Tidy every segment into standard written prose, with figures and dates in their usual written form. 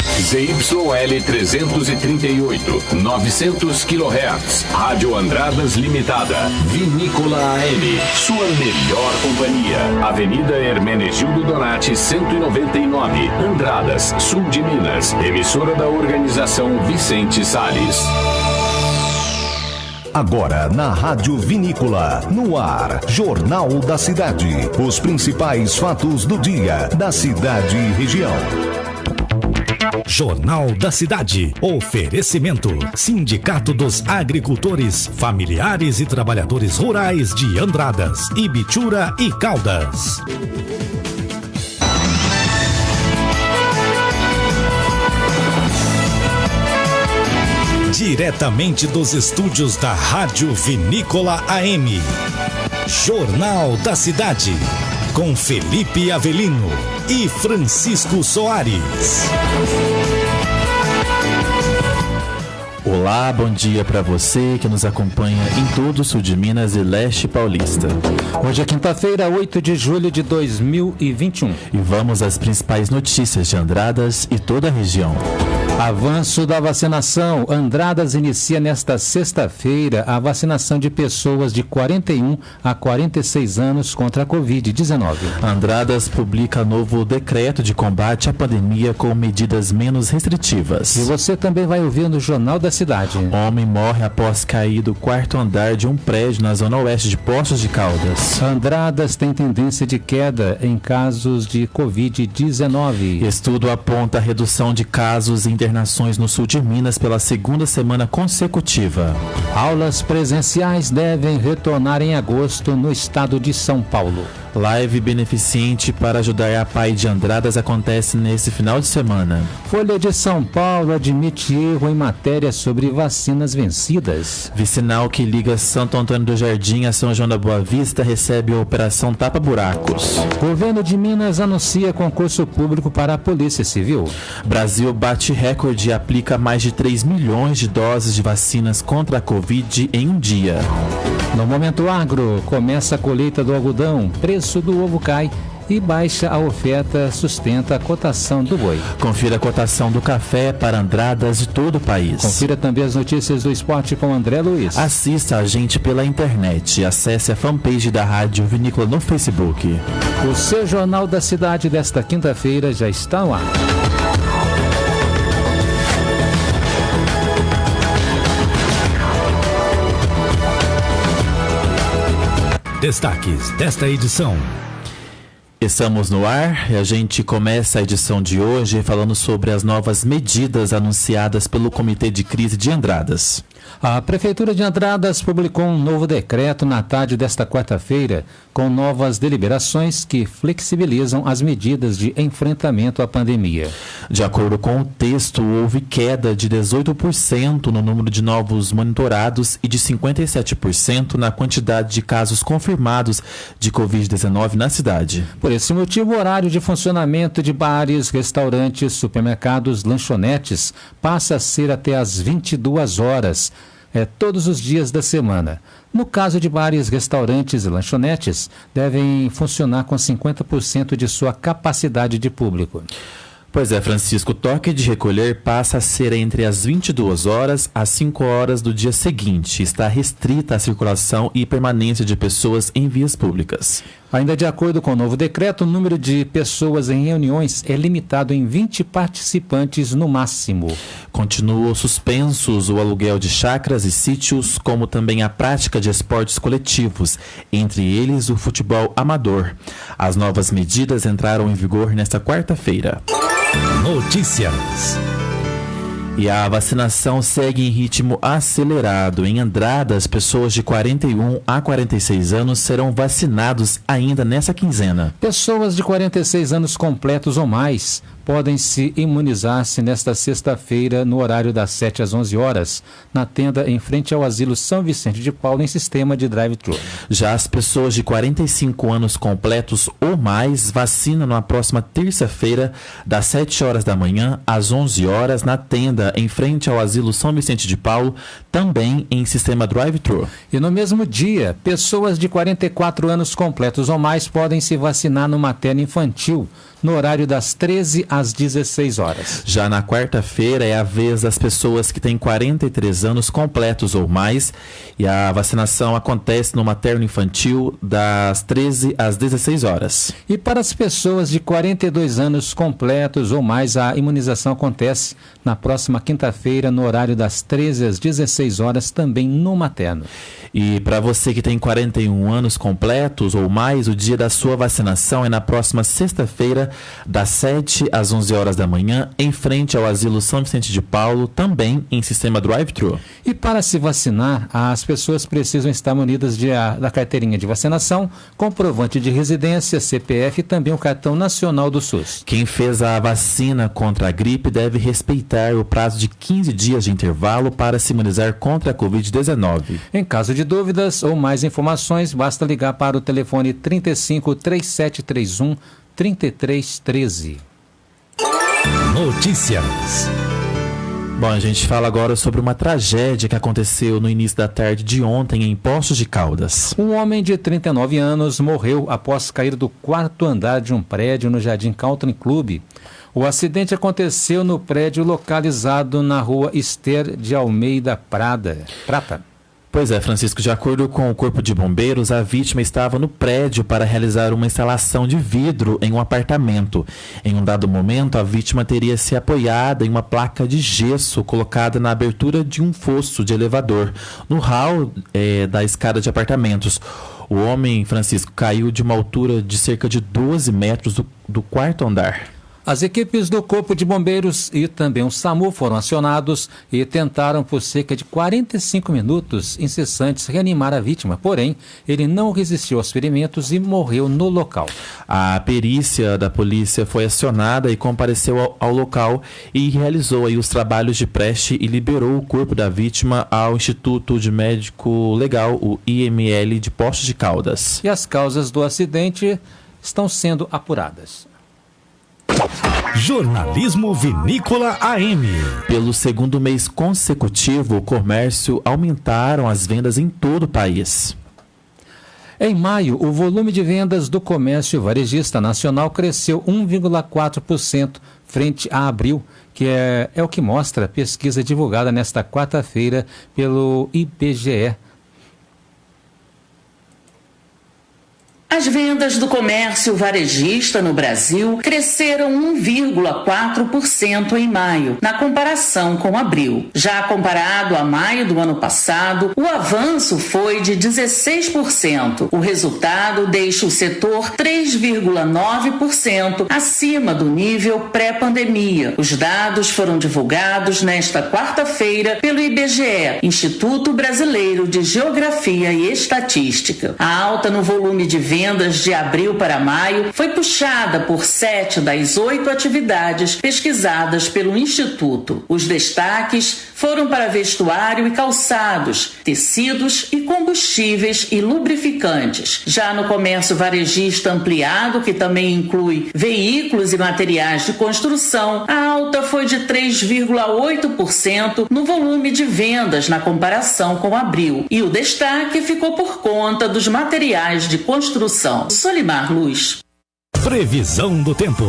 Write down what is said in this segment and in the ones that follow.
ZYL 338, 900 kHz. Rádio Andradas Limitada. Vinícola AM. Sua melhor companhia. Avenida Hermenegildo Donati, 199. Andradas, sul de Minas. Emissora da Organização Vicente Salles. Agora na Rádio Vinícola, no ar, Jornal da Cidade. Os principais fatos do dia, da cidade e região. Jornal da Cidade. Oferecimento: Sindicato dos Agricultores, Familiares e Trabalhadores Rurais de Andradas, Ibitura e Caldas. Diretamente dos estúdios da Rádio Vinícola AM. Jornal da Cidade. Com Felipe Avelino e Francisco Soares. Olá, bom dia para você que nos acompanha em todo o sul de Minas e leste paulista. Hoje é quinta-feira, 8 de julho de 2021. E vamos às principais notícias de Andradas e toda a região. Avanço da vacinação. Andradas inicia nesta sexta-feira a vacinação de pessoas de 41 a 46 anos contra a Covid-19. Andradas publica novo decreto de combate à pandemia com medidas menos restritivas. E você também vai ouvir no Jornal da Cidade. Homem morre após cair do quarto andar de um prédio na zona oeste de Poços de Caldas. Andradas tem tendência de queda em casos de Covid-19. Estudo aponta a redução de casos e internações no sul de Minas pela segunda semana consecutiva. Aulas presenciais devem retornar em agosto no estado de São Paulo. Live beneficente para ajudar a PAI de Andradas acontece nesse final de semana. Folha de São Paulo admite erro em matéria sobre vacinas vencidas. Vicinal que liga Santo Antônio do Jardim a São João da Boa Vista recebe a operação Tapa Buracos. Governo de Minas anuncia concurso público para a Polícia Civil. Brasil bate recorde e aplica mais de 3 milhões de doses de vacinas contra a Covid em um dia. No Momento Agro, começa a colheita do algodão, preço do ovo cai e baixa a oferta sustenta a cotação do boi. Confira a cotação do café para Andradas de todo o país. Confira também as notícias do esporte com André Luiz. Assista a gente pela internet. Acesse a fanpage da Rádio Vinícola no Facebook. O seu Jornal da Cidade desta quinta-feira já está no ar. Destaques desta edição. Estamos no ar e a gente começa a edição de hoje falando sobre as novas medidas anunciadas pelo Comitê de Crise de Andradas. A Prefeitura de Andradas publicou um novo decreto na tarde desta quarta-feira, com novas deliberações que flexibilizam as medidas de enfrentamento à pandemia. De acordo com o texto, houve queda de 18% no número de novos monitorados e de 57% na quantidade de casos confirmados de Covid-19 na cidade. Por esse motivo, o horário de funcionamento de bares, restaurantes, supermercados, lanchonetes passa a ser até às 22 horas. Todos os dias da semana. No caso de bares, restaurantes e lanchonetes, devem funcionar com 50% de sua capacidade de público. Pois é, Francisco, o toque de recolher passa a ser entre as 22 horas às 5 horas do dia seguinte. Está restrita a circulação e permanência de pessoas em vias públicas. Ainda de acordo com o novo decreto, o número de pessoas em reuniões é limitado em 20 participantes no máximo. Continuam suspensos o aluguel de chácaras e sítios, como também a prática de esportes coletivos, entre eles o futebol amador. As novas medidas entraram em vigor nesta quarta-feira. Notícias. E a vacinação segue em ritmo acelerado. Em Andradas, pessoas de 41 a 46 anos serão vacinados ainda nessa quinzena. Pessoas de 46 anos completos ou mais podem se imunizar-se nesta sexta-feira no horário das 7 às 11 horas, na tenda em frente ao Asilo São Vicente de Paulo, em sistema de drive-thru. Já as pessoas de 45 anos completos ou mais vacinam na próxima terça-feira, das 7 horas da manhã às 11 horas, na tenda em frente ao Asilo São Vicente de Paulo, também em sistema drive-thru. E no mesmo dia, pessoas de 44 anos completos ou mais podem se vacinar no materno infantil, no horário das 13 às 16 horas. Já na quarta-feira é a vez das pessoas que têm 43 anos completos ou mais, e a vacinação acontece no materno-infantil das 13 às 16 horas. E para as pessoas de 42 anos completos ou mais, a imunização acontece na próxima quinta-feira, no horário das 13 às 16 horas, também no materno. E para você que tem 41 anos completos ou mais, o dia da sua vacinação é na próxima sexta-feira, das 7 às 11 horas da manhã, em frente ao Asilo São Vicente de Paulo, também em sistema drive-thru. E para se vacinar, as pessoas precisam estar munidas da carteirinha de vacinação, comprovante de residência, CPF e também o cartão nacional do SUS. Quem fez a vacina contra a gripe deve respeitar o prazo de 15 dias de intervalo para se imunizar contra a Covid-19. Em caso de dúvidas ou mais informações, basta ligar para o telefone 35 3731 3313. Notícias. Bom, a gente fala agora sobre uma tragédia que aconteceu no início da tarde de ontem em Poços de Caldas. Um homem de 39 anos morreu após cair do quarto andar de um prédio no Jardim Country Club. O acidente aconteceu no prédio localizado na rua Esther de Almeida Prata. Pois é, Francisco, de acordo com o Corpo de Bombeiros, a vítima estava no prédio para realizar uma instalação de vidro em um apartamento. Em um dado momento, a vítima teria se apoiado em uma placa de gesso colocada na abertura de um fosso de elevador, no hall da escada de apartamentos. O homem, Francisco, caiu de uma altura de cerca de 12 metros do quarto andar. As equipes do Corpo de Bombeiros e também o SAMU foram acionados e tentaram por cerca de 45 minutos incessantes reanimar a vítima. Porém, ele não resistiu aos ferimentos e morreu no local. A perícia da polícia foi acionada e compareceu ao local e realizou aí os trabalhos de preste e liberou o corpo da vítima ao Instituto de Médico Legal, o IML de Poços de Caldas. E as causas do acidente estão sendo apuradas. Jornalismo Vinícola AM. Pelo segundo mês consecutivo, o comércio aumentaram as vendas em todo o país. Em maio, o volume de vendas do comércio varejista nacional cresceu 1,4% frente a abril, que é o que mostra a pesquisa divulgada nesta quarta-feira pelo IBGE. As vendas do comércio varejista no Brasil cresceram 1,4% em maio, na comparação com abril. Já comparado a maio do ano passado, o avanço foi de 16%. O resultado deixa o setor 3,9% acima do nível pré-pandemia. Os dados foram divulgados nesta quarta-feira pelo IBGE, Instituto Brasileiro de Geografia e Estatística. A alta no volume de vendas de abril para maio foi puxada por 7 das 8 atividades pesquisadas pelo Instituto. Os destaques foram para vestuário e calçados, tecidos e combustíveis e lubrificantes. Já no comércio varejista ampliado, que também inclui veículos e materiais de construção, a alta foi de 3,8% no volume de vendas na comparação com abril. E o destaque ficou por conta dos materiais de construção. Solimar Luz. Previsão do tempo.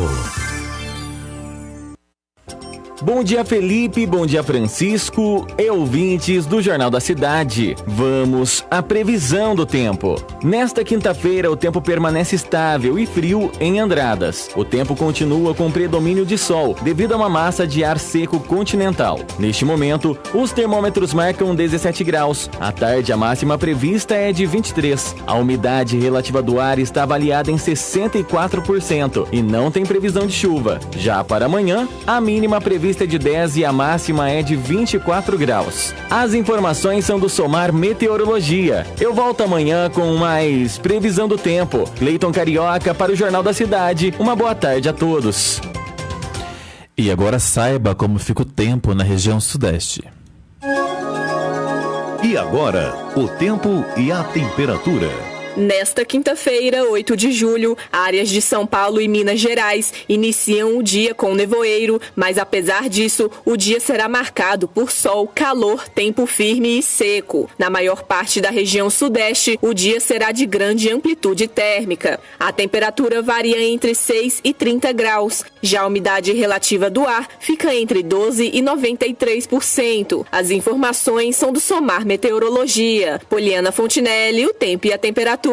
Bom dia, Felipe, bom dia, Francisco e ouvintes do Jornal da Cidade. Vamos à previsão do tempo. Nesta quinta-feira, o tempo permanece estável e frio em Andradas. O tempo continua com predomínio de sol, devido a uma massa de ar seco continental. Neste momento, os termômetros marcam 17 graus. À tarde, a máxima prevista é de 23. A umidade relativa do ar está avaliada em 64% e não tem previsão de chuva. Já para amanhã, a mínima prevista é de 10 e a máxima é de 24 graus. As informações são do Somar Meteorologia. Eu volto amanhã com mais previsão do tempo. Cleiton Carioca para o Jornal da Cidade. Uma boa tarde a todos. E agora saiba como fica o tempo na região sudeste. E agora, o tempo e a temperatura. Nesta quinta-feira, 8 de julho, áreas de São Paulo e Minas Gerais iniciam o dia com nevoeiro, mas apesar disso, o dia será marcado por sol, calor, tempo firme e seco. Na maior parte da região sudeste, o dia será de grande amplitude térmica. A temperatura varia entre 6 e 30 graus. Já a umidade relativa do ar fica entre 12 e 93%. As informações são do Somar Meteorologia. Poliana Fontinelli, o tempo e a temperatura.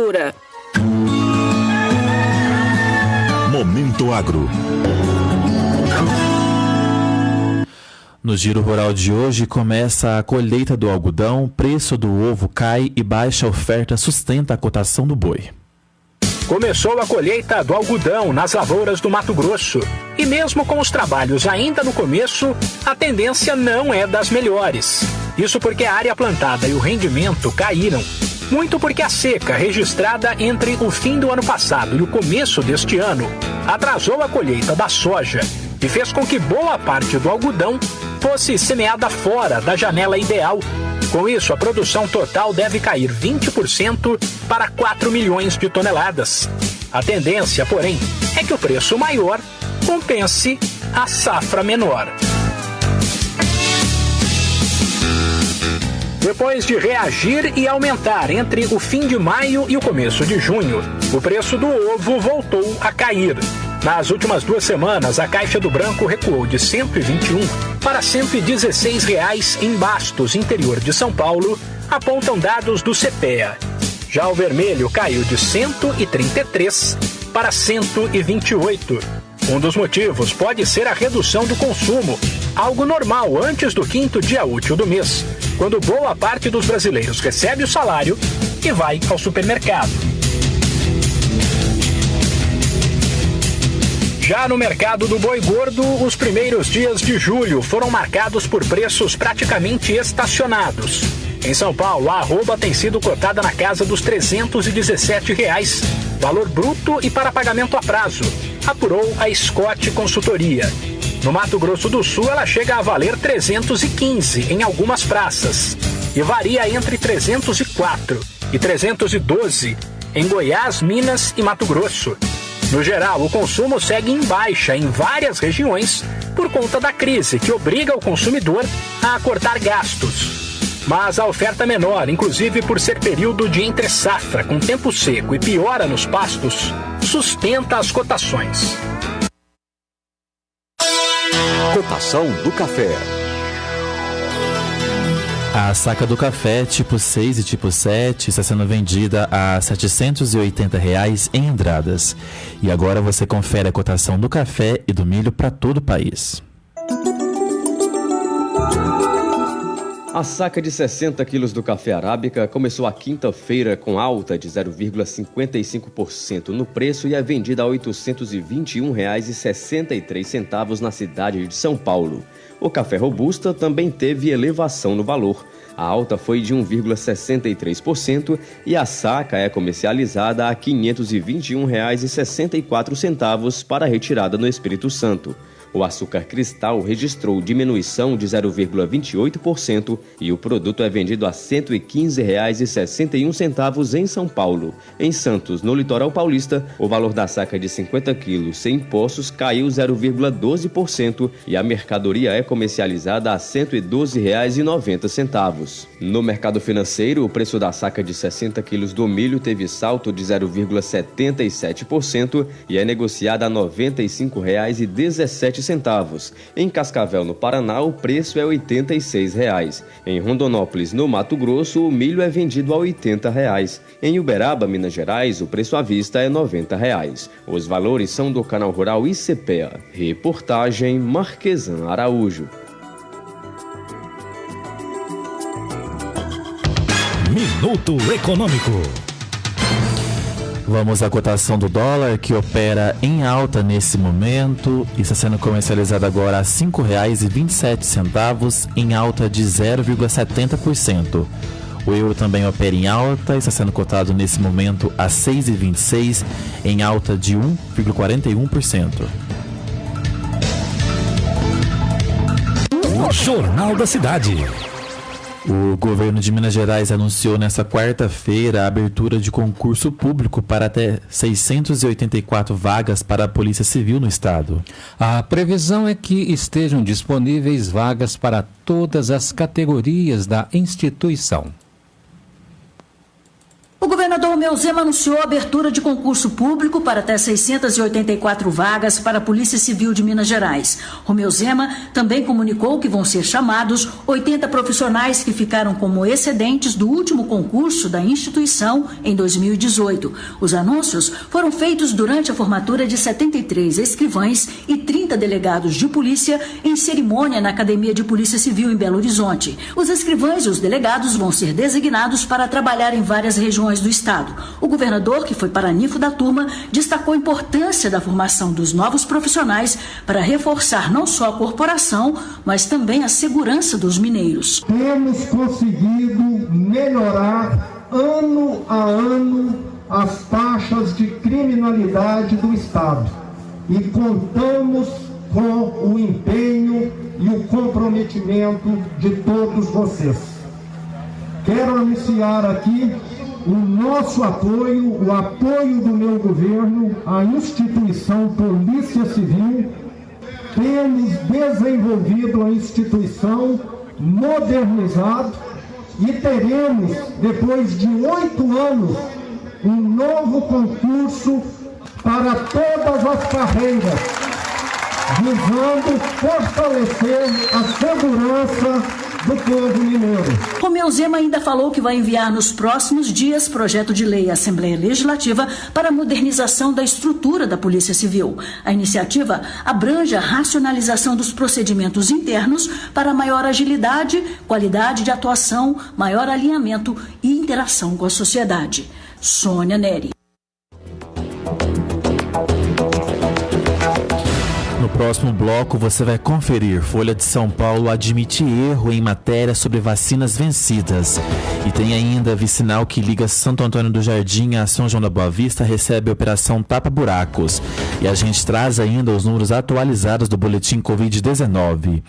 Momento Agro. No Giro Rural de hoje começa a colheita do algodão, preço do ovo cai e baixa oferta sustenta a cotação do boi. Começou a colheita do algodão nas lavouras do Mato Grosso. E mesmo com os trabalhos ainda no começo, a tendência não é das melhores. Isso porque a área plantada e o rendimento caíram. Muito porque a seca registrada entre o fim do ano passado e o começo deste ano atrasou a colheita da soja e fez com que boa parte do algodão fosse semeada fora da janela ideal. Com isso, a produção total deve cair 20% para 4 milhões de toneladas. A tendência, porém, é que o preço maior compense a safra menor. Depois de reagir e aumentar entre o fim de maio e o começo de junho, o preço do ovo voltou a cair. Nas últimas 2 semanas, a caixa do branco recuou de R$ 121 para R$ 116 em Bastos, interior de São Paulo, apontam dados do CPEA. Já o vermelho caiu de 133 para 128. Um dos motivos pode ser a redução do consumo, algo normal antes do 5º dia útil do mês, quando boa parte dos brasileiros recebe o salário e vai ao supermercado. Já no mercado do boi gordo, os primeiros dias de julho foram marcados por preços praticamente estacionados. Em São Paulo, a arroba tem sido cotada na casa dos R$ 317, valor bruto e para pagamento a prazo, apurou a Scott Consultoria. No Mato Grosso do Sul, ela chega a valer 315 em algumas praças e varia entre 304 e 312 em Goiás, Minas e Mato Grosso. No geral, o consumo segue em baixa em várias regiões por conta da crise, que obriga o consumidor a cortar gastos. Mas a oferta menor, inclusive por ser período de entre-safra com tempo seco e piora nos pastos, sustenta as cotações. Cotação do café. A saca do café tipo 6 e tipo 7 está sendo vendida a R$ 780 em Andradas. E agora você confere a cotação do café e do milho para todo o país. A saca de 60 quilos do café arábica começou a quinta-feira com alta de 0,55% no preço e é vendida a R$ 821,63 na cidade de São Paulo. O café robusta também teve elevação no valor. A alta foi de 1,63% e a saca é comercializada a R$ 521,64 para retirada no Espírito Santo. O açúcar cristal registrou diminuição de 0,28% e o produto é vendido a R$ 115,61 em São Paulo. Em Santos, no litoral paulista, o valor da saca de 50 quilos sem impostos caiu 0,12% e a mercadoria é comercializada a R$ 112,90. No mercado financeiro, o preço da saca de 60 quilos do milho teve salto de 0,77% e é negociada a R$ 95,17. Em Cascavel, no Paraná, o preço é R$ 86. Em Rondonópolis, no Mato Grosso, o milho é vendido a R$ 80. Em Uberaba, Minas Gerais, o preço à vista é R$ 90. Os valores são do canal Rural ICPEA. Reportagem Marquesan Araújo. Minuto Econômico. Vamos à cotação do dólar, que opera em alta nesse momento e está sendo comercializado agora a R$ 5,27, em alta de 0,70%. O euro também opera em alta e está sendo cotado nesse momento a R$ 6,26, em alta de 1,41%. Jornal da Cidade. O governo de Minas Gerais anunciou nesta quarta-feira a abertura de concurso público para até 684 vagas para a Polícia Civil no estado. A previsão é que estejam disponíveis vagas para todas as categorias da instituição. O governador Romeu Zema anunciou a abertura de concurso público para até 684 vagas para a Polícia Civil de Minas Gerais. Romeu Zema também comunicou que vão ser chamados 80 profissionais que ficaram como excedentes do último concurso da instituição em 2018. Os anúncios foram feitos durante a formatura de 73 escrivães e 30 delegados de polícia em cerimônia na Academia de Polícia Civil em Belo Horizonte. Os escrivães e os delegados vão ser designados para trabalhar em várias regiões do estado. O governador, que foi paranifo da turma, destacou a importância da formação dos novos profissionais para reforçar não só a corporação, mas também a segurança dos mineiros. Temos conseguido melhorar ano a ano as taxas de criminalidade do estado e contamos com o empenho e o comprometimento de todos vocês. Quero anunciar aqui o nosso apoio, o apoio do meu governo à instituição Polícia Civil. Temos desenvolvido a instituição, modernizado e teremos, depois de 8 anos, um novo concurso para todas as carreiras, visando fortalecer a segurança do povo mineiro. Romeu Zema ainda falou que vai enviar nos próximos dias projeto de lei à Assembleia Legislativa para a modernização da estrutura da Polícia Civil. A iniciativa abrange a racionalização dos procedimentos internos para maior agilidade, qualidade de atuação, maior alinhamento e interação com a sociedade. Sônia Neri. No próximo bloco, você vai conferir. Folha de São Paulo admite erro em matéria sobre vacinas vencidas. E tem ainda vicinal que liga Santo Antônio do Jardim a São João da Boa Vista recebe a operação Tapa Buracos. E a gente traz ainda os números atualizados do boletim Covid-19.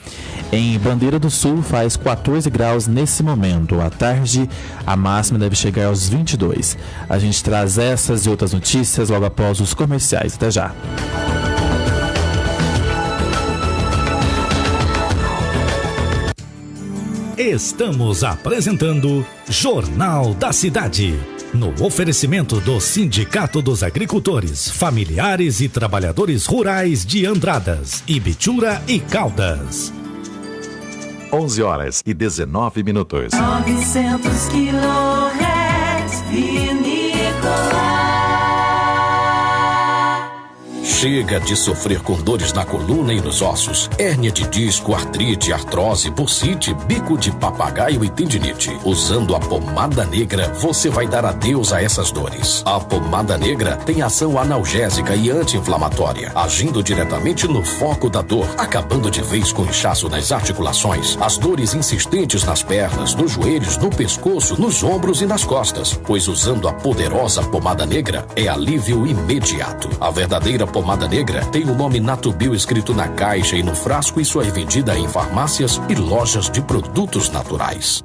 Em Bandeira do Sul faz 14 graus nesse momento. À tarde, a máxima deve chegar aos 22. A gente traz essas e outras notícias logo após os comerciais. Até já. Estamos apresentando Jornal da Cidade, no oferecimento do Sindicato dos Agricultores, Familiares e Trabalhadores Rurais de Andradas, Ibitura e Caldas. 11h19. 900 kHz, Vinícola. Chega de sofrer com dores na coluna e nos ossos, hérnia de disco, artrite, artrose, bursite, bico de papagaio e tendinite. Usando a pomada negra, você vai dar adeus a essas dores. A pomada negra tem ação analgésica e anti-inflamatória, agindo diretamente no foco da dor, acabando de vez com o inchaço nas articulações, as dores insistentes nas pernas, nos joelhos, no pescoço, nos ombros e nas costas. Pois usando a poderosa pomada negra, é alívio imediato. A verdadeira pomada negra tem o nome Natubio escrito na caixa e no frasco e sua vendida em farmácias e lojas de produtos naturais.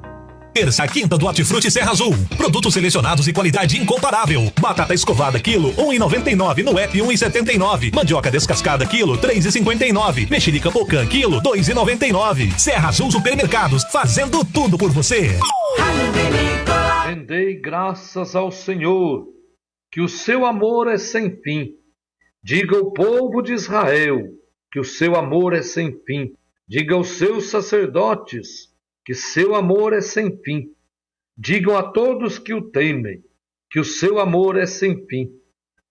Terça quinta do Hortifruti Serra Azul. Produtos selecionados e qualidade incomparável. Batata escovada quilo, R$1,99. No app, R$1,79. Mandioca descascada quilo, R$3,59. Mexerica Pocã quilo, R$2,99. Serra Azul Supermercados, fazendo tudo por você. Rendei graças ao Senhor, que o seu amor é sem fim. Diga ao povo de Israel que o seu amor é sem fim. Diga aos seus sacerdotes que seu amor é sem fim. Digam a todos que o temem que o seu amor é sem fim.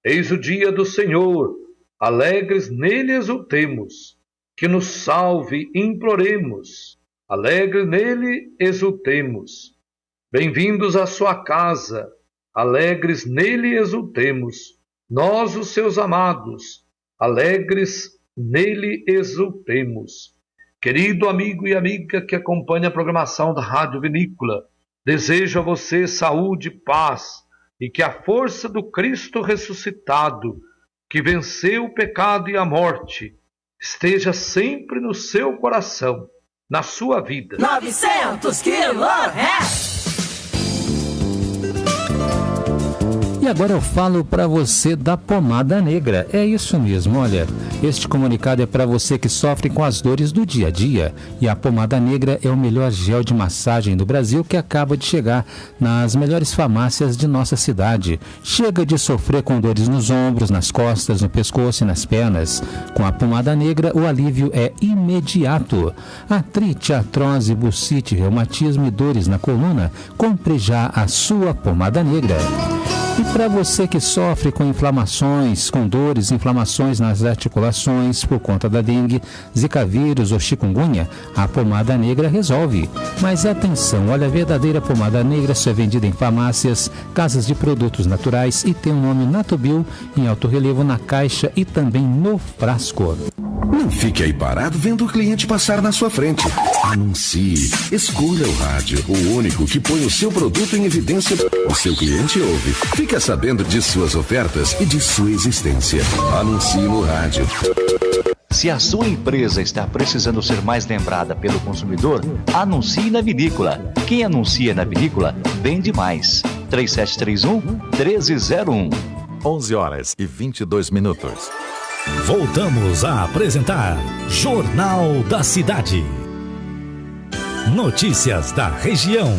Eis o dia do Senhor, alegres nele exultemos. Que nos salve, imploremos. Alegres nele exultemos. Bem-vindos à sua casa, alegres nele exultemos. Nós, os seus amados, alegres nele exultemos. Querido amigo e amiga que acompanha a programação da Rádio Vinícola, desejo a você saúde, paz e que a força do Cristo ressuscitado, que venceu o pecado e a morte, esteja sempre no seu coração. na sua vida. 900 kHz. E agora eu falo para você da pomada negra. É isso mesmo, olha. Este comunicado é para você que sofre com as dores do dia a dia. E a pomada negra é o melhor gel de massagem do Brasil que acaba de chegar nas melhores farmácias de nossa cidade. Chega de sofrer com dores nos ombros, nas costas, no pescoço e nas pernas. Com a pomada negra, o alívio é imediato. Artrite, artrose, bursite, reumatismo e dores na coluna, compre já a sua pomada negra. E para você que sofre com inflamações, com dores, inflamações nas articulações por conta da dengue, zika vírus ou chikungunya, a pomada negra resolve. Mas atenção, olha, a verdadeira pomada negra só é vendida em farmácias, casas de produtos naturais e tem o nome Natubio em alto relevo na caixa e também no frasco. Não fique aí parado vendo o cliente passar na sua frente. Anuncie. Escolha o rádio, o único que põe o seu produto em evidência. O seu cliente ouve. Fica sabendo de suas ofertas e de sua existência. Anuncie no rádio. Se a sua empresa está precisando ser mais lembrada pelo consumidor, anuncie na vinícola. Quem anuncia na vinícola, vende mais. 3731-1301. 11h22. Voltamos a apresentar Jornal da Cidade. Notícias da região.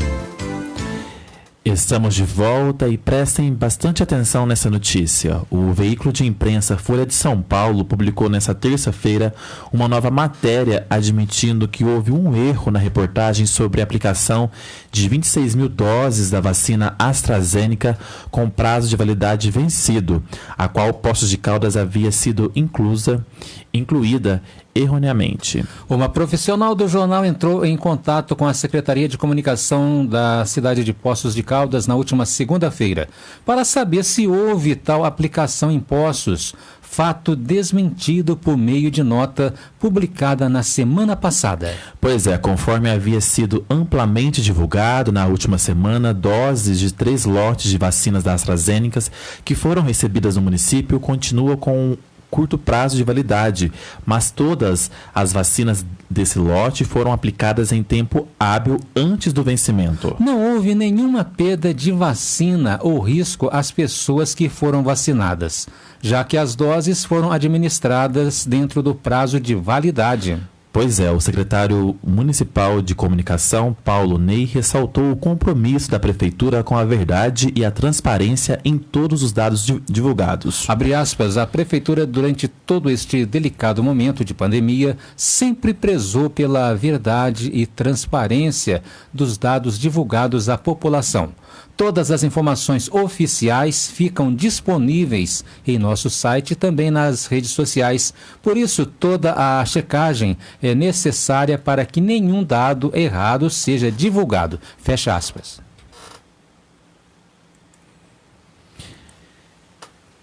Estamos de volta e prestem bastante atenção nessa notícia. O veículo de imprensa Folha de São Paulo publicou nesta terça-feira uma nova matéria admitindo que houve um erro na reportagem sobre a aplicação de 26 mil doses da vacina AstraZeneca com prazo de validade vencido, a qual Poços de Caldas havia sido incluída erroneamente. Uma profissional do jornal entrou em contato com a Secretaria de Comunicação da cidade de Poços de Caldas na última segunda-feira para saber se houve tal aplicação em Poços, fato desmentido por meio de nota publicada na semana passada. Pois é, conforme havia sido amplamente divulgado na última semana, doses de 3 lotes de vacinas da AstraZeneca que foram recebidas no município continuam com curto prazo de validade, mas todas as vacinas desse lote foram aplicadas em tempo hábil antes do vencimento. Não houve nenhuma perda de vacina ou risco às pessoas que foram vacinadas, já que as doses foram administradas dentro do prazo de validade. Pois é, o secretário municipal de comunicação, Paulo Ney, ressaltou o compromisso da prefeitura com a verdade e a transparência em todos os dados divulgados. Abre aspas, a prefeitura durante todo este delicado momento de pandemia sempre prezou pela verdade e transparência dos dados divulgados à população. Todas as informações oficiais ficam disponíveis em nosso site e também nas redes sociais. Por isso, toda a checagem é necessária para que nenhum dado errado seja divulgado. Fecha aspas.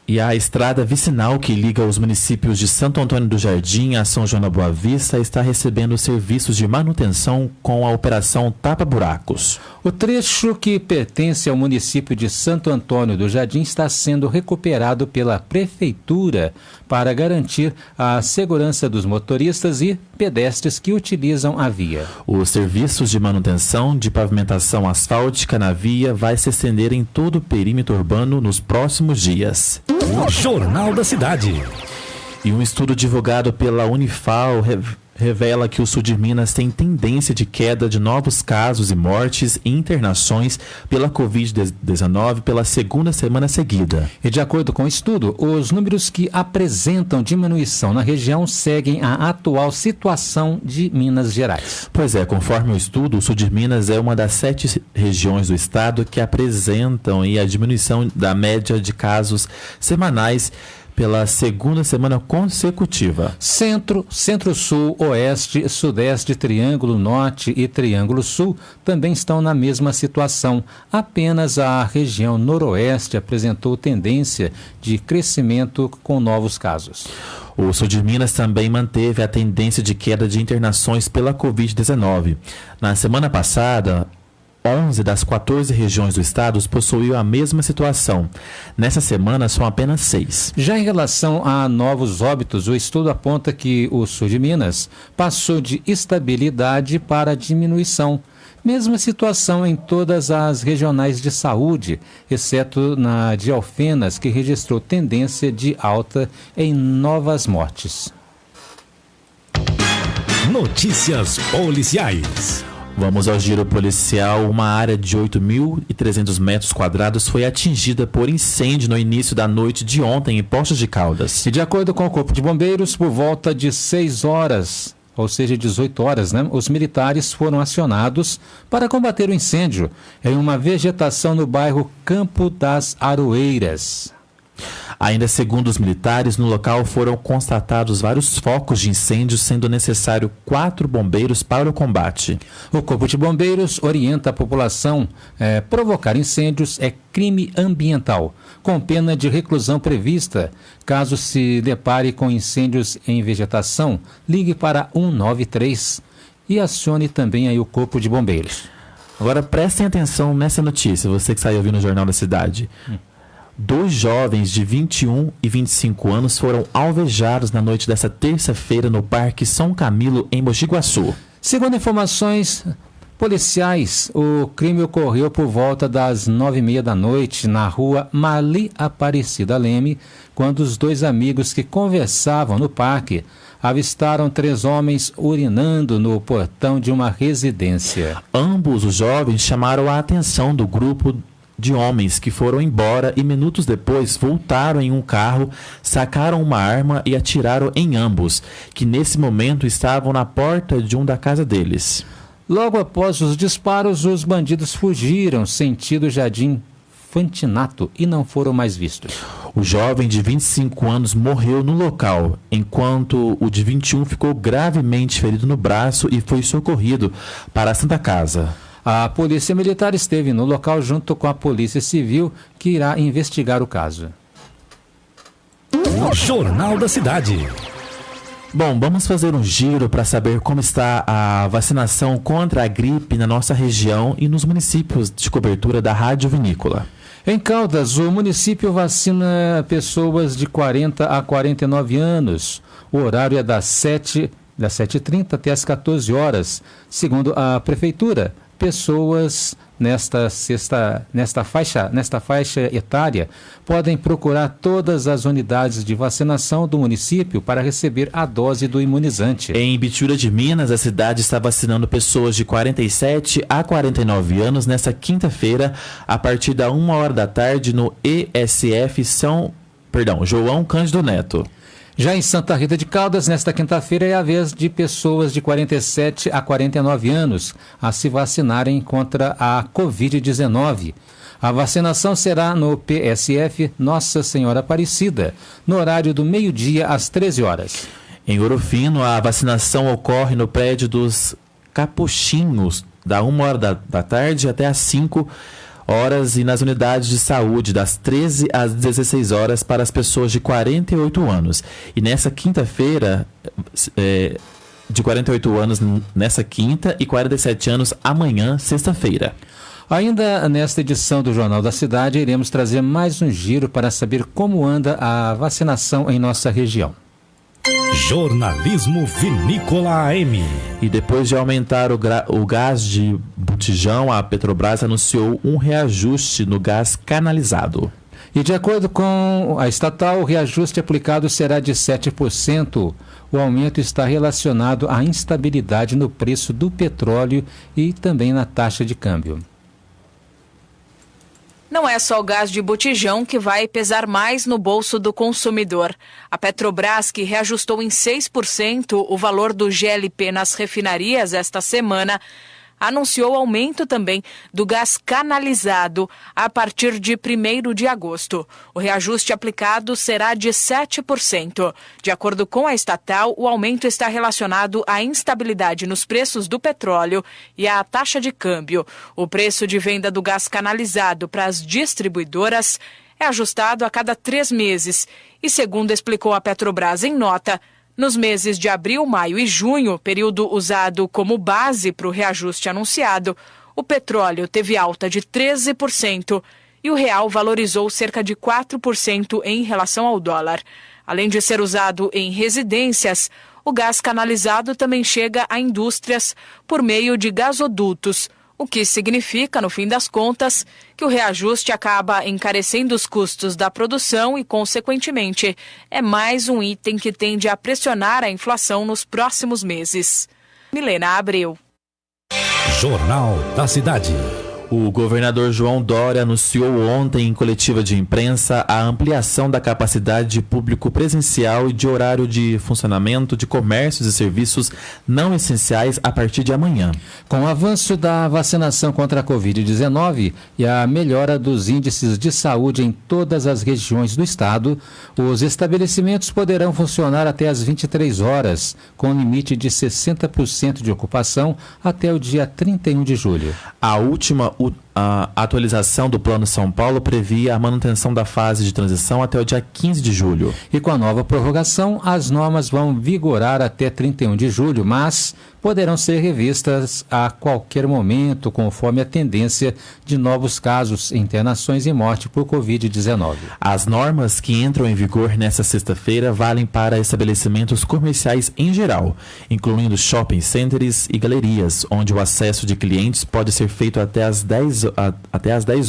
E a estrada vicinal que liga os municípios de Santo Antônio do Jardim a São João da Boa Vista está recebendo serviços de manutenção com a operação Tapa Buracos. O trecho que pertence ao município de Santo Antônio do Jardim está sendo recuperado pela prefeitura para garantir a segurança dos motoristas e pedestres que utilizam a via. Os serviços de manutenção de pavimentação asfáltica na via vai se estender em todo o perímetro urbano nos próximos dias. Jornal da Cidade. E um estudo divulgado pela Unifal revela que o sul de Minas tem tendência de queda de novos casos e mortes e internações pela Covid-19 pela segunda semana seguida. E de acordo com o estudo, os números que apresentam diminuição na região seguem a atual situação de Minas Gerais. Pois é, conforme o estudo, o sul de Minas é uma das 7 regiões do estado que apresentam a diminuição da média de casos semanais pela segunda semana consecutiva. Centro, Centro-Sul, Oeste, Sudeste, Triângulo Norte e Triângulo Sul também estão na mesma situação. Apenas a região Noroeste apresentou tendência de crescimento com novos casos. O sul de Minas também manteve a tendência de queda de internações pela Covid-19. Na semana passada, 11 das 14 regiões do estado possuíam a mesma situação. Nessa semana, são apenas 6. Já em relação a novos óbitos, o estudo aponta que o sul de Minas passou de estabilidade para diminuição. Mesma situação em todas as regionais de saúde, exceto na de Alfenas, que registrou tendência de alta em novas mortes. Notícias policiais. Vamos ao giro policial. Uma área de 8.300 metros quadrados foi atingida por incêndio no início da noite de ontem em Poços de Caldas. E de acordo com o Corpo de Bombeiros, por volta de 6 horas... ou seja, 18 horas, os militares foram acionados para combater o incêndio em uma vegetação no bairro Campo das Aroeiras. Ainda segundo os militares, no local foram constatados vários focos de incêndio, sendo necessário 4 bombeiros para o combate. O Corpo de Bombeiros orienta a população provocar incêndios é crime ambiental, com pena de reclusão prevista. Caso se depare com incêndios em vegetação, ligue para 193 e acione também aí o Corpo de Bombeiros. Agora prestem atenção nessa notícia, você que saiu ouvindo no Jornal da Cidade. 2 jovens de 21 e 25 anos foram alvejados na noite desta terça-feira no Parque São Camilo, em Mogi Guaçu. Segundo informações policiais, o crime ocorreu por volta das 9h30 da noite na rua Mali Aparecida Leme, quando os 2 amigos que conversavam no parque avistaram 3 homens urinando no portão de uma residência. Ambos os jovens chamaram a atenção do grupo de homens que foram embora e minutos depois voltaram em um carro, sacaram uma arma e atiraram em ambos, que nesse momento estavam na porta de da casa deles. Logo após os disparos, os bandidos fugiram sentido Jardim Fantinato e não foram mais vistos. O jovem de 25 anos morreu no local, enquanto o de 21 ficou gravemente ferido no braço e foi socorrido para a Santa Casa. A Polícia Militar esteve no local junto com a Polícia Civil, que irá investigar o caso. Jornal da Cidade. Bom, vamos fazer um giro para saber como está a vacinação contra a gripe na nossa região e nos municípios de cobertura da Rádio Vinícola. Em Caldas, o município vacina pessoas de 40 a 49 anos. O horário é das 7h30 até as 14 horas. Segundo a Prefeitura, pessoas nesta faixa etária podem procurar todas as unidades de vacinação do município para receber a dose do imunizante. Em Bitura de Minas, a cidade está vacinando pessoas de 47 a 49 anos nesta quinta-feira, a partir da 1h da tarde no ESF João Cândido Neto. Já em Santa Rita de Caldas, nesta quinta-feira é a vez de pessoas de 47 a 49 anos a se vacinarem contra a Covid-19. A vacinação será no PSF Nossa Senhora Aparecida, no horário do meio-dia às 13 horas. Em Ouro Fino, a vacinação ocorre no prédio dos Capuchinhos, da 1h da tarde até às 5h e nas unidades de saúde das 13 às 16 horas para as pessoas de 48 anos. E nessa quinta-feira, de 48 anos nessa quinta e 47 anos amanhã, sexta-feira. Ainda nesta edição do Jornal da Cidade, iremos trazer mais um giro para saber como anda a vacinação em nossa região. Jornalismo Vinícola AM. E depois de aumentar o gás de botijão, a Petrobras anunciou um reajuste no gás canalizado. E de acordo com a estatal, o reajuste aplicado será de 7%. O aumento está relacionado à instabilidade no preço do petróleo e também na taxa de câmbio. Não é só o gás de botijão que vai pesar mais no bolso do consumidor. A Petrobras, que reajustou em 6% o valor do GLP nas refinarias esta semana, anunciou aumento também do gás canalizado a partir de 1º de agosto. O reajuste aplicado será de 7%. De acordo com a estatal, o aumento está relacionado à instabilidade nos preços do petróleo e à taxa de câmbio. O preço de venda do gás canalizado para as distribuidoras é ajustado a cada 3 meses. E segundo explicou a Petrobras em nota, nos meses de abril, maio e junho, período usado como base para o reajuste anunciado, O petróleo teve alta de 13% e o real valorizou cerca de 4% em relação ao dólar. Além de ser usado em residências, o gás canalizado também chega a indústrias por meio de gasodutos, o que significa, no fim das contas, que o reajuste acaba encarecendo os custos da produção e, consequentemente, é mais um item que tende a pressionar a inflação nos próximos meses. Milena Abreu. Jornal da Cidade. O governador João Dória anunciou ontem em coletiva de imprensa a ampliação da capacidade de público presencial e de horário de funcionamento de comércios e serviços não essenciais a partir de amanhã. Com o avanço da vacinação contra a Covid-19 e a melhora dos índices de saúde em todas as regiões do estado, os estabelecimentos poderão funcionar até às 23 horas, com limite de 60% de ocupação até o dia 31 de julho. A atualização do Plano São Paulo previa a manutenção da fase de transição até o dia 15 de julho. E com a nova prorrogação, as normas vão vigorar até 31 de julho, mas poderão ser revistas a qualquer momento, conforme a tendência de novos casos, internações e morte por Covid-19. As normas que entram em vigor nesta sexta-feira valem para estabelecimentos comerciais em geral, incluindo shopping centers e galerias, onde o acesso de clientes pode ser feito até às 10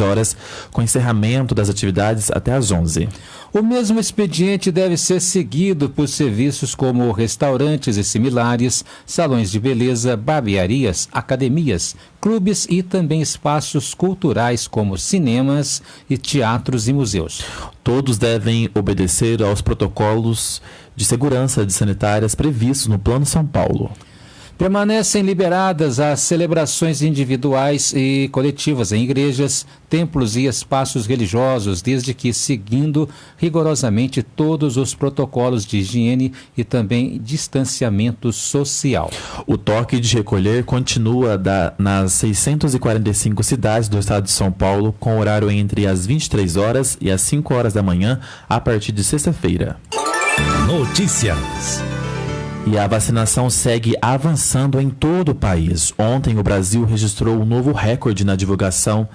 horas, com encerramento das atividades até às 11. O mesmo expediente deve ser seguido por serviços como restaurantes e similares, salões de beleza, barbearias, academias, clubes e também espaços culturais como cinemas e teatros e museus. Todos devem obedecer aos protocolos de segurança sanitárias previstos no Plano São Paulo. Permanecem liberadas as celebrações individuais e coletivas em igrejas, templos e espaços religiosos, desde que seguindo rigorosamente todos os protocolos de higiene e também distanciamento social. O toque de recolher continua nas 645 cidades do estado de São Paulo, com horário entre as 23 horas e as 5 horas da manhã, a partir de sexta-feira. Notícias. E a vacinação segue avançando em todo o país. Ontem, o Brasil registrou um novo recorde na divulgação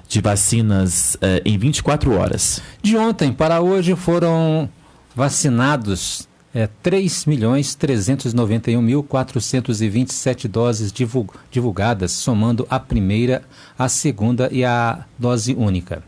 de vacinas em 24 horas. De ontem para hoje foram vacinados 3.391.427 doses divulgadas, somando a primeira, a segunda e a dose única.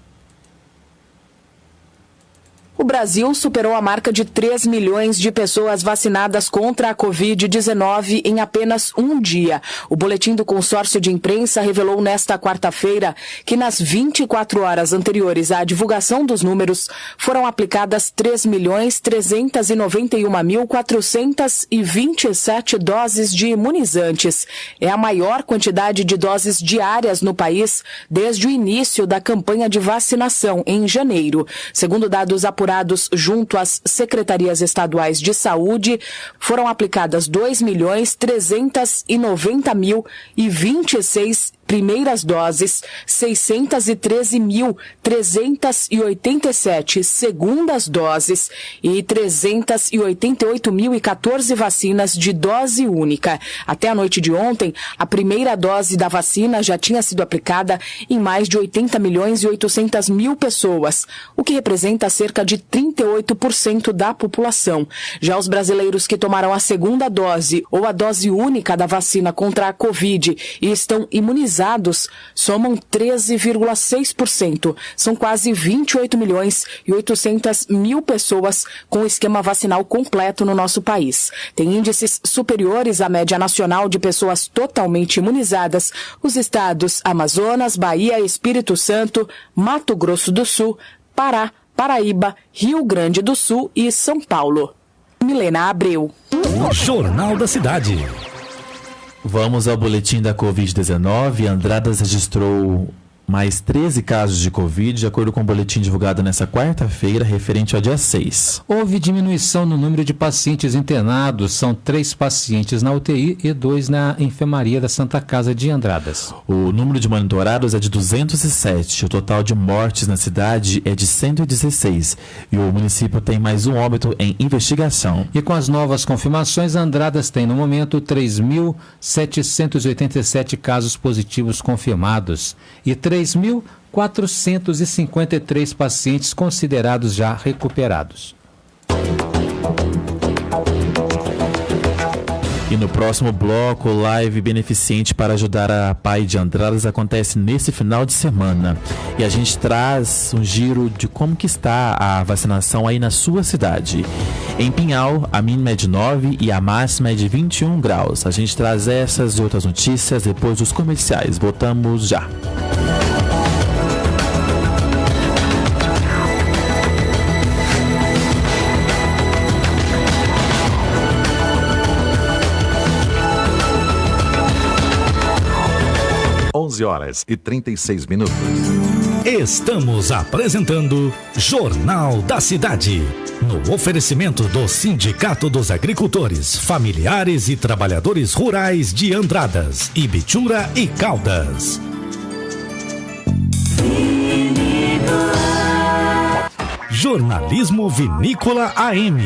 O Brasil superou a marca de 3 milhões de pessoas vacinadas contra a Covid-19 em apenas um dia. O boletim do consórcio de imprensa revelou nesta quarta-feira que nas 24 horas anteriores à divulgação dos números foram aplicadas 3.391.427 doses de imunizantes. É a maior quantidade de doses diárias no país desde o início da campanha de vacinação em janeiro. Segundo dados apurados junto às secretarias estaduais de saúde, foram aplicadas 2.390.026 primeiras doses, 613.387 segundas doses e 388.014 vacinas de dose única. Até a noite de ontem, a primeira dose da vacina já tinha sido aplicada em mais de 80.800.000 pessoas, o que representa cerca de 38% da população. Já os brasileiros que tomaram a segunda dose ou a dose única da vacina contra a Covid e estão imunizados somam 13,6%. São quase 28.800.000 pessoas com o esquema vacinal completo no nosso país. Tem índices superiores à média nacional de pessoas totalmente imunizadas os estados Amazonas, Bahia, Espírito Santo, Mato Grosso do Sul, Pará, Paraíba, Rio Grande do Sul e São Paulo. Milena Abreu. Jornal da Cidade. Vamos ao boletim da Covid-19. Andradas registrou mais 13 casos de Covid, de acordo com o boletim divulgado nesta quarta-feira, referente ao dia 6. Houve diminuição no número de pacientes internados. São 3 pacientes na UTI e 2 na enfermaria da Santa Casa de Andradas. O número de monitorados é de 207. O total de mortes na cidade é de 116. E o município tem mais um óbito em investigação. E com as novas confirmações, Andradas tem no momento 3.787 casos positivos confirmados e 3.453 pacientes considerados já recuperados. E no próximo bloco, live beneficente para ajudar a Pai de Andradas acontece nesse final de semana. E a gente traz um giro de como que está a vacinação aí na sua cidade. Em Pinhal, a mínima é de 9 e a máxima é de 21 graus. A gente traz essas e outras notícias depois dos comerciais. Voltamos já. 11h36. Estamos apresentando Jornal da Cidade. No oferecimento do Sindicato dos Agricultores, Familiares e Trabalhadores Rurais de Andradas, Ibitura e Caldas. Jornalismo Vinícola AM.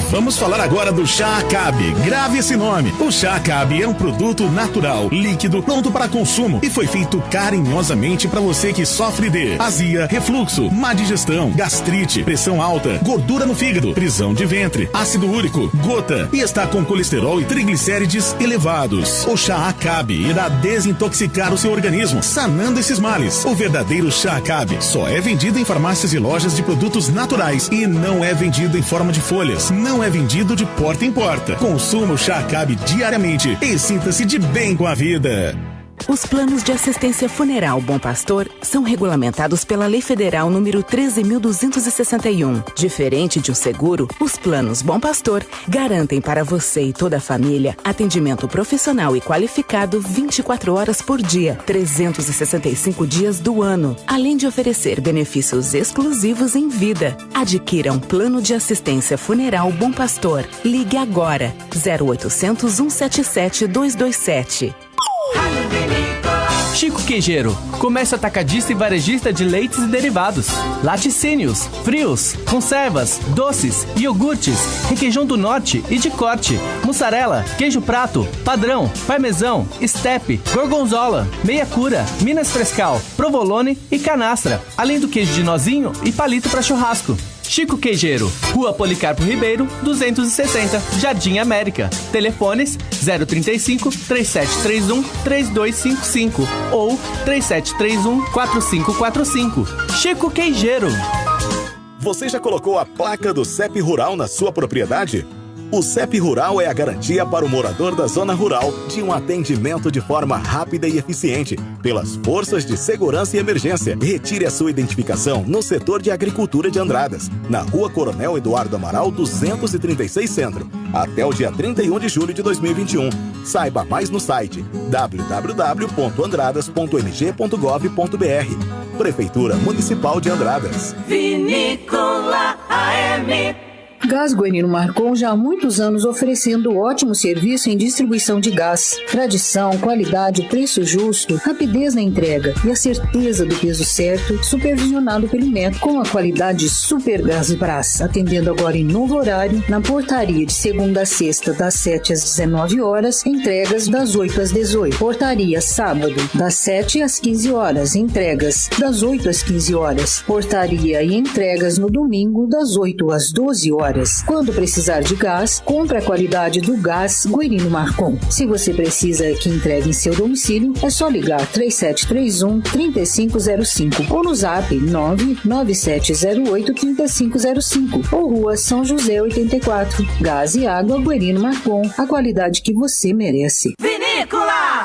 Vamos falar agora do Chá Acabe. Grave esse nome. O Chá Acabe é um produto natural, líquido, pronto para consumo e foi feito carinhosamente para você que sofre de azia, refluxo, má digestão, gastrite, pressão alta, gordura no fígado, prisão de ventre, ácido úrico, gota e está com colesterol e triglicérides elevados. O Chá Acabe irá desintoxicar o seu organismo, sanando esses males. O verdadeiro Chá Acabe só é vendido em farmácias e lojas de produtos naturais e não é vendido em forma de folhas. Não é vendido de porta em porta. Consuma o Chá Acabe diariamente e sinta-se de bem com a vida. Os planos de assistência funeral Bom Pastor são regulamentados pela Lei Federal número 13.261. Diferente de um seguro, os planos Bom Pastor garantem para você e toda a família atendimento profissional e qualificado 24 horas por dia, 365 dias do ano, além de oferecer benefícios exclusivos em vida. Adquira um plano de assistência funeral Bom Pastor. Ligue agora 0800 177 227. Chico Queijeiro, comércio atacadista e varejista de leites e derivados, laticínios, frios, conservas, doces, iogurtes, requeijão do norte e de corte, mussarela, queijo prato, padrão, parmesão, estepe, gorgonzola, meia cura, Minas Frescal, provolone e canastra, além do queijo de nozinho e palito para churrasco. Chico Queijeiro, Rua Policarpo Ribeiro, 260, Jardim América. Telefones 035 3731 3255 ou 3731 4545. Chico Queijeiro. Você já colocou a placa do CEP Rural na sua propriedade? O CEP Rural é a garantia para o morador da zona rural de um atendimento de forma rápida e eficiente pelas forças de segurança e emergência. Retire a sua identificação no setor de agricultura de Andradas, na Rua Coronel Eduardo Amaral 236 Centro, até o dia 31 de julho de 2021. Saiba mais no site www.andradas.mg.gov.br. Prefeitura Municipal de Andradas. Vinícola AM. Gás Guarino Marcon já há muitos anos oferecendo ótimo serviço em distribuição de gás. Tradição, qualidade, preço justo, rapidez na entrega e a certeza do peso certo, supervisionado pelo Metro, com a qualidade Super Gás Brás, atendendo agora em novo horário, na portaria de segunda a sexta, das 7 às 19 horas, entregas das 8 às 18. Portaria sábado, das 7 às 15 horas, entregas das 8 às 15 horas. Portaria e entregas no domingo, das 8 às 12 horas. Quando precisar de gás, compre a qualidade do Gás Guarino Marcon. Se você precisa que entregue em seu domicílio, é só ligar 3731-3505 ou no zap 99708-3505 ou Rua São José 84. Gás e água Guarino Marcon, a qualidade que você merece. Vinícola!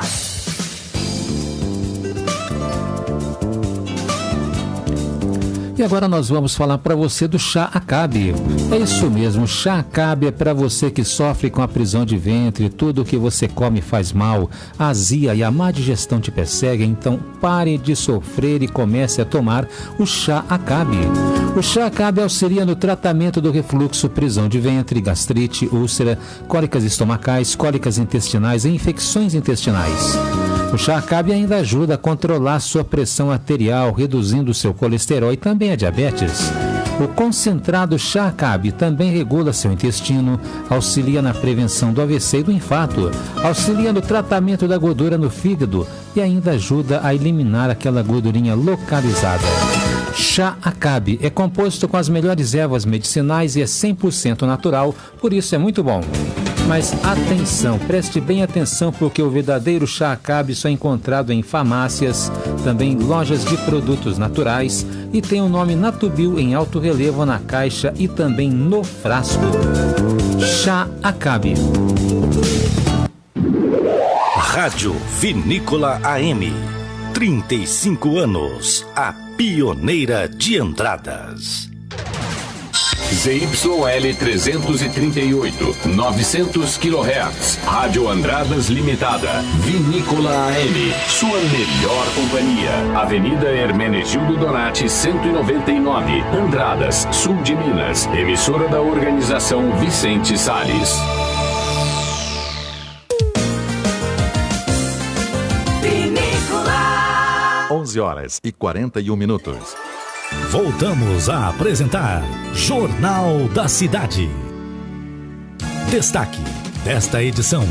E E agora nós vamos falar para você do Chá Acabe. É isso mesmo, Chá Acabe é para você que sofre com a prisão de ventre, tudo que você come faz mal, a azia e a má digestão te perseguem, então pare de sofrer e comece a tomar o Chá Acabe. O Chá Acabe auxilia no tratamento do refluxo, prisão de ventre, gastrite, úlcera, cólicas estomacais, cólicas intestinais e infecções intestinais. O Chá Acabe ainda ajuda a controlar sua pressão arterial, reduzindo o seu colesterol e também a diabetes. O concentrado Chá Acabe também regula seu intestino, auxilia na prevenção do AVC e do infarto, auxilia no tratamento da gordura no fígado e ainda ajuda a eliminar aquela gordurinha localizada. Chá Acabe é composto com as melhores ervas medicinais e é 100% natural, por isso é muito bom. Mas atenção, preste bem atenção, porque o verdadeiro Chá Acabe só é encontrado em farmácias, também em lojas de produtos naturais e tem o nome Natubio em alto relevo na caixa e também no frasco. Chá Acabe. Rádio Vinícola AM. 35 anos. A pioneira de Andradas. ZYL 338, 900 kHz, Rádio Andradas Limitada, Vinícola AM, sua melhor companhia, Avenida Hermenegildo Donati 199, Andradas, sul de Minas, emissora da organização Vicente Salles. Vinícola. 11h41. Voltamos a apresentar Jornal da Cidade. Destaque desta edição.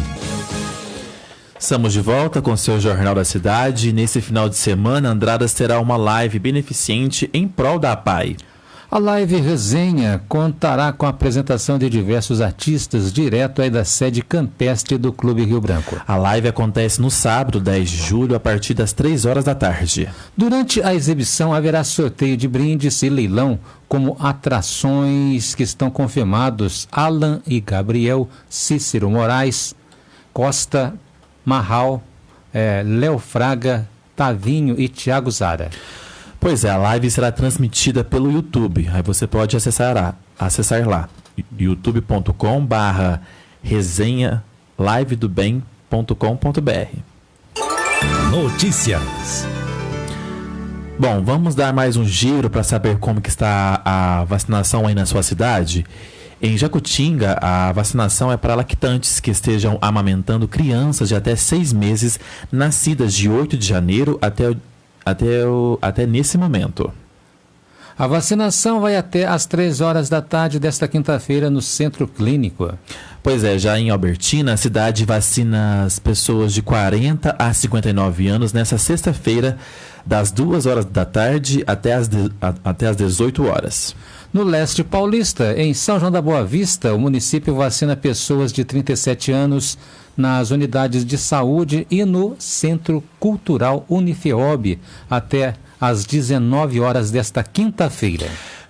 Estamos de volta com seu Jornal da Cidade. Nesse final de semana, Andradas terá uma live beneficente em prol da APAE. A live resenha contará com a apresentação de diversos artistas direto aí da sede campestre do Clube Rio Branco. A live acontece no sábado, 10 de julho, a partir das 3 horas da tarde. Durante a exibição haverá sorteio de brindes e leilão, como atrações que estão confirmados: Alan e Gabriel, Cícero Moraes, Costa, Marral, Léo Fraga, Tavinho e Thiago Zara. Pois é, a live será transmitida pelo YouTube. Aí você pode acessar lá, youtube.com/resenha livedobem.com.br. Notícias. Bom, vamos dar mais um giro para saber como que está a vacinação aí na sua cidade. Em Jacutinga, a vacinação é para lactantes que estejam amamentando crianças de até 6 meses, nascidas de 8 de janeiro até nesse momento. A vacinação vai até às 3 horas da tarde desta quinta-feira no Centro Clínico. Pois é, já em Albertina, a cidade vacina as pessoas de 40 a 59 anos nessa sexta-feira, das 2 horas da tarde até as 18 horas. No leste paulista, em São João da Boa Vista, o município vacina pessoas de 37 anos nas unidades de saúde e no Centro Cultural Unifeob até às 19 horas desta quinta-feira.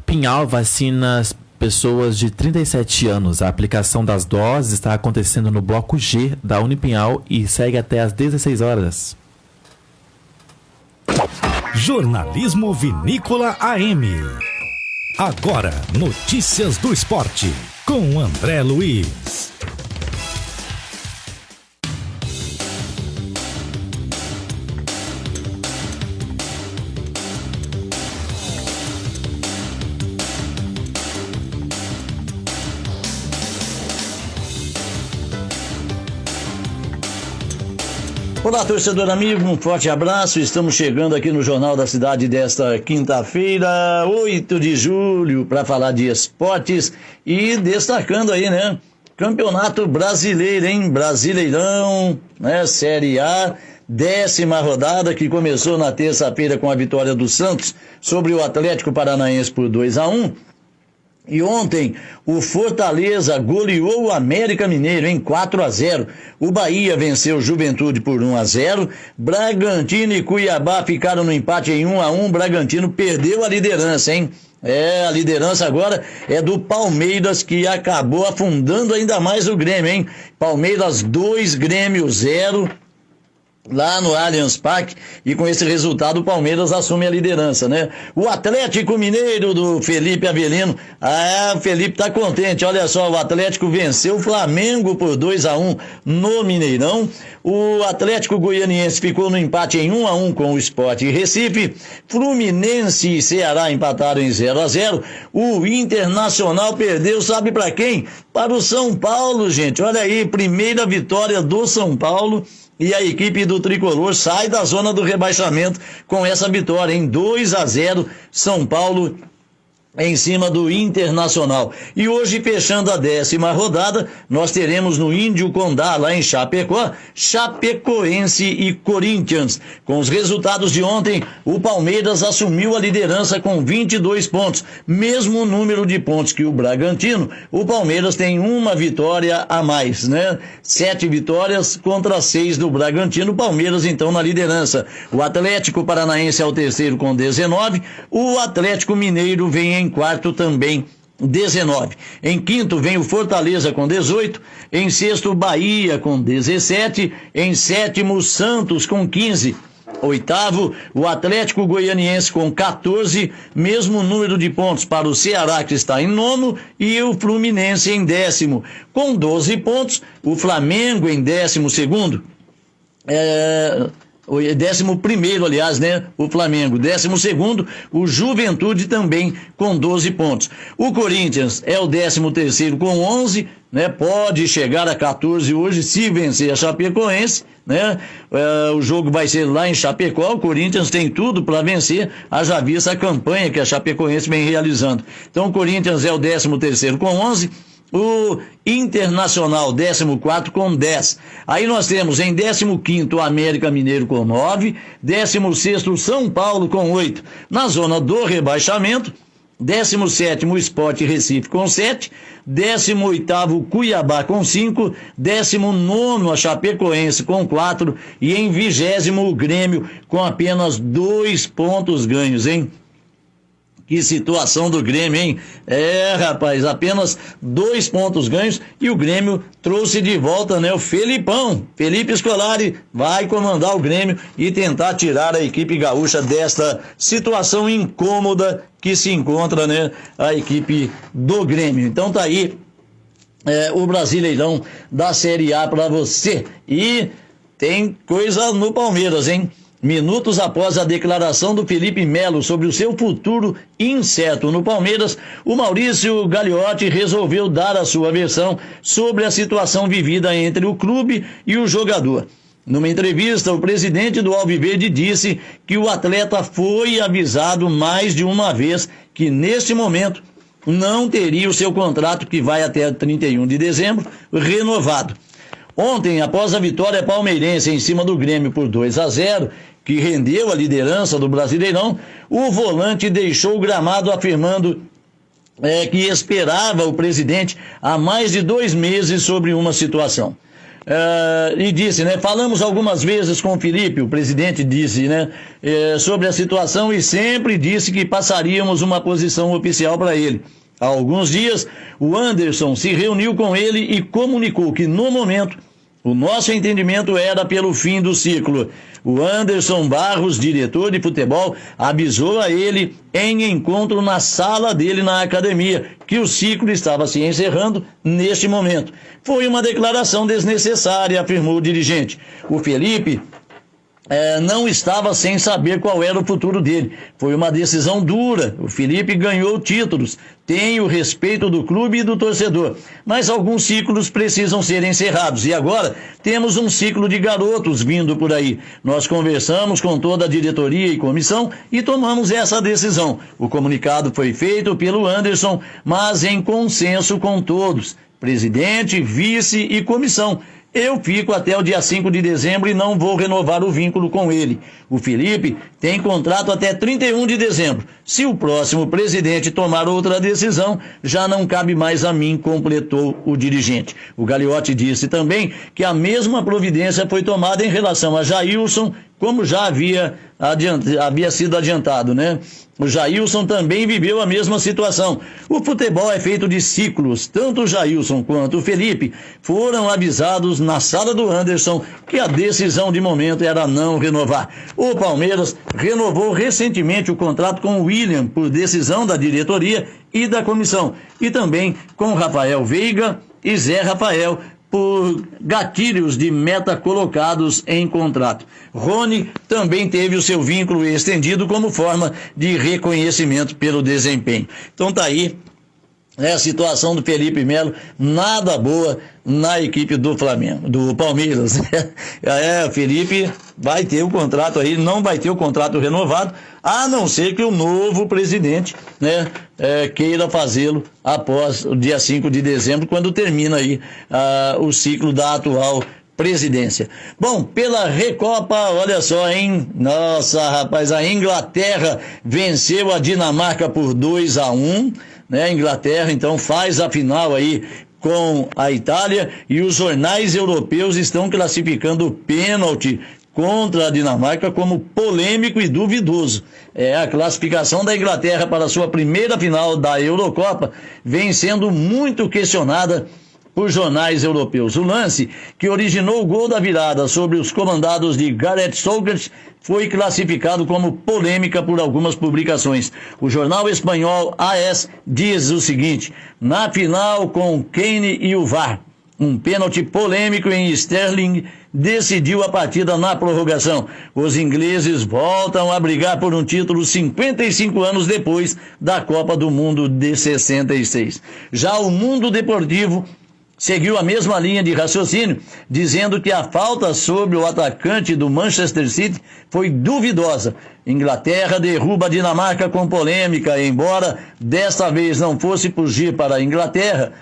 Pinhal vacina as pessoas de 37 anos. A aplicação das doses está acontecendo no bloco G da Unipinhal e segue até às 16 horas. Jornalismo Vinícola AM. Agora, notícias do esporte, com André Luiz. Olá, torcedor amigo, um forte abraço. Estamos chegando aqui no Jornal da Cidade desta quinta-feira, 8 de julho, para falar de esportes e destacando aí, né? Campeonato Brasileiro, hein? Brasileirão, né? Série A, 10ª rodada, que começou na terça-feira com a vitória do Santos sobre o Atlético Paranaense por 2-1. E ontem o Fortaleza goleou o América Mineiro em 4-0. O Bahia venceu o Juventude por 1-0. Bragantino e Cuiabá ficaram no empate em 1-1. Bragantino perdeu a liderança, hein? A liderança agora é do Palmeiras, que acabou afundando ainda mais o Grêmio, hein? Palmeiras 2, Grêmio 0. lá no Allianz Parque, e com esse resultado o Palmeiras assume a liderança, né? O Atlético Mineiro do Felipe Avelino, o Felipe tá contente, olha só, o Atlético venceu o Flamengo por 2-1 no Mineirão, o Atlético Goianiense ficou no empate em 1-1 com o Sport Recife, Fluminense e Ceará empataram em 0-0, o Internacional perdeu, sabe para quem? Para o São Paulo, gente, olha aí, primeira vitória do São Paulo, e a equipe do Tricolor sai da zona do rebaixamento com essa vitória em 2-0, São Paulo em cima do Internacional. E hoje, fechando a 10ª rodada, nós teremos no Índio Condá, lá em Chapecó, Chapecoense e Corinthians. Com os resultados de ontem, o Palmeiras assumiu a liderança com 22 pontos. Mesmo número de pontos que o Bragantino, o Palmeiras tem uma vitória a mais, né? 7 vitórias contra 6 do Bragantino. O Palmeiras, então, na liderança. O Atlético Paranaense é o terceiro com 19. O Atlético Mineiro vem em quarto também, 19. Em quinto vem o Fortaleza com 18, em sexto Bahia com 17, em sétimo Santos com 15, oitavo o Atlético Goianiense com 14, mesmo número de pontos para o Ceará, que está em nono, e o Fluminense em 10º, com 12 pontos, o Flamengo em 12º, 11º, aliás, né? O Flamengo, 12º, o Juventude também com 12 pontos. O Corinthians é o 13º com 11, né? Pode chegar a 14 hoje se vencer a Chapecoense, né? O jogo vai ser lá em Chapecó, o Corinthians tem tudo para vencer, haja vista a campanha que a Chapecoense vem realizando. Então o Corinthians é o 13º com 11, o Internacional 14º com 10. Aí nós temos em 15º o América Mineiro com 9, 16º São Paulo com 8. Na zona do rebaixamento, 17º o Sport Recife com 7, 18º o Cuiabá com 5, 19º a Chapecoense com 4 e em 20º o Grêmio com apenas 2 pontos ganhos, hein? Que situação do Grêmio, hein? Rapaz, apenas 2 pontos ganhos e o Grêmio trouxe de volta, né? O Felipão, Felipe Scolari vai comandar o Grêmio e tentar tirar a equipe gaúcha desta situação incômoda que se encontra, né? A equipe do Grêmio. Então tá aí o Brasileirão da Série A para você. E tem coisa no Palmeiras, hein? Minutos após a declaração do Felipe Melo sobre o seu futuro incerto no Palmeiras, o Maurício Gagliotti resolveu dar a sua versão sobre a situação vivida entre o clube e o jogador. Numa entrevista, o presidente do Alviverde disse que o atleta foi avisado mais de uma vez que, neste momento, não teria o seu contrato, que vai até 31 de dezembro, renovado. Ontem, após a vitória palmeirense em cima do Grêmio por 2-0, que rendeu a liderança do Brasileirão, o volante deixou o gramado afirmando que esperava o presidente há mais de 2 meses sobre uma situação. E disse, né, falamos algumas vezes com o Felipe, o presidente disse, né, sobre a situação e sempre disse que passaríamos uma posição oficial para ele. Há alguns dias, o Anderson se reuniu com ele e comunicou que, no momento, o nosso entendimento era pelo fim do ciclo. O Anderson Barros, diretor de futebol, avisou a ele em encontro na sala dele na academia que o ciclo estava se encerrando neste momento. Foi uma declaração desnecessária, afirmou o dirigente. O Felipe não estava sem saber qual era o futuro dele. Foi uma decisão dura. O Felipe ganhou títulos, tem o respeito do clube e do torcedor, mas alguns ciclos precisam ser encerrados e agora temos um ciclo de garotos vindo por aí. Nós conversamos com toda a diretoria e comissão e tomamos essa decisão. O comunicado foi feito pelo Anderson, mas em consenso com todos, presidente, vice e comissão. Eu fico até o dia 5 de dezembro e não vou renovar o vínculo com ele. O Felipe tem contrato até 31 de dezembro. Se o próximo presidente tomar outra decisão, já não cabe mais a mim, completou o dirigente. O Gagliotti disse também que a mesma providência foi tomada em relação a Jailson, como já havia sido adiantado, né? O Jailson também viveu a mesma situação. O futebol é feito de ciclos. Tanto o Jailson quanto o Felipe foram avisados na sala do Anderson que a decisão de momento era não renovar. O Palmeiras renovou recentemente o contrato com o William por decisão da diretoria e da comissão. E também com Rafael Veiga e Zé Rafael, por gatilhos de meta colocados em contrato. Rony também teve o seu vínculo estendido como forma de reconhecimento pelo desempenho. Então tá aí a situação do Felipe Melo, nada boa na equipe do Flamengo, do Palmeiras. O Felipe vai ter o contrato aí, não vai ter o contrato renovado, a não ser que o novo presidente, né, queira fazê-lo após o dia 5 de dezembro, quando termina aí o ciclo da atual presidência. Bom, pela Recopa, olha só, hein? Nossa, rapaz, a Inglaterra venceu a Dinamarca por 2-1, né? A Inglaterra, então, faz a final aí com a Itália, e os jornais europeus estão classificando o pênalti contra a Dinamarca como polêmico e duvidoso. A classificação da Inglaterra para a sua primeira final da Eurocopa vem sendo muito questionada por jornais europeus. O lance que originou o gol da virada sobre os comandados de Gareth Southgate foi classificado como polêmica por algumas publicações. O jornal espanhol AS diz o seguinte: na final com Kane e o VAR, um pênalti polêmico em Sterling decidiu a partida na prorrogação. Os ingleses voltam a brigar por um título 55 anos depois da Copa do Mundo de 66. Já o Mundo Deportivo seguiu a mesma linha de raciocínio, dizendo que a falta sobre o atacante do Manchester City foi duvidosa. Inglaterra derruba a Dinamarca com polêmica, embora desta vez não fosse fugir para a Inglaterra,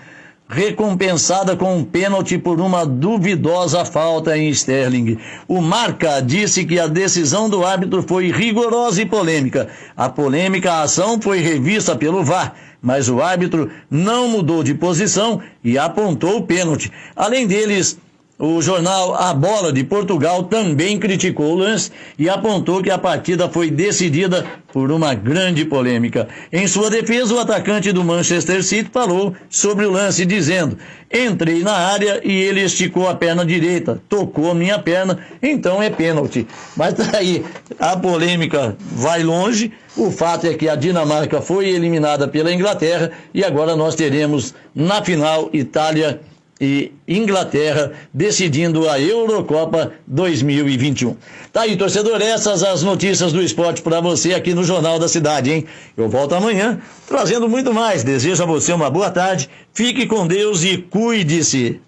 recompensada com um pênalti por uma duvidosa falta em Sterling. O Marca disse que a decisão do árbitro foi rigorosa e polêmica. A polêmica ação foi revista pelo VAR, mas o árbitro não mudou de posição e apontou o pênalti. Além deles, o jornal A Bola de Portugal também criticou o lance e apontou que a partida foi decidida por uma grande polêmica. Em sua defesa, o atacante do Manchester City falou sobre o lance, dizendo: entrei na área e ele esticou a perna direita, tocou minha perna, então é pênalti. Mas daí a polêmica vai longe. O fato é que a Dinamarca foi eliminada pela Inglaterra e agora nós teremos na final Itália e Inglaterra decidindo a Eurocopa 2021. Tá aí, torcedor, essas as notícias do esporte para você aqui no Jornal da Cidade, hein? Eu volto amanhã trazendo muito mais. Desejo a você uma boa tarde, fique com Deus e cuide-se.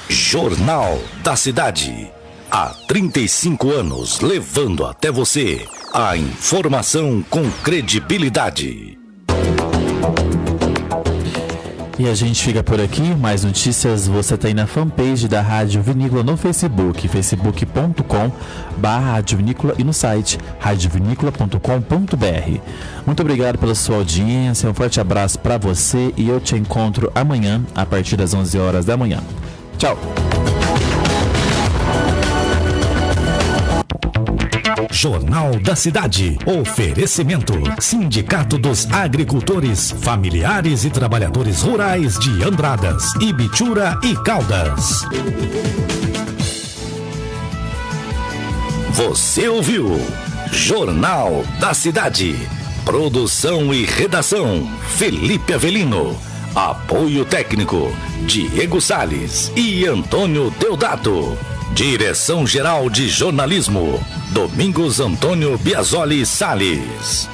Jornal da Cidade. Há 35 anos levando até você a informação com credibilidade. E a gente fica por aqui. Mais notícias você tem na fanpage da Rádio Vinícola no Facebook, facebook.com/Rádio Vinícola, e no site radiovinícola.com.br. Muito obrigado pela sua audiência, um forte abraço para você e eu te encontro amanhã a partir das 11 horas da manhã. Tchau! Jornal da Cidade. Oferecimento: Sindicato dos Agricultores, Familiares e Trabalhadores Rurais de Andradas, Ibitura e Caldas. Você ouviu Jornal da Cidade. Produção e redação: Felipe Avelino. Apoio técnico: Diego Salles e Antônio Deodato. Direção-Geral de Jornalismo: Domingos Antônio Biasoli Salles.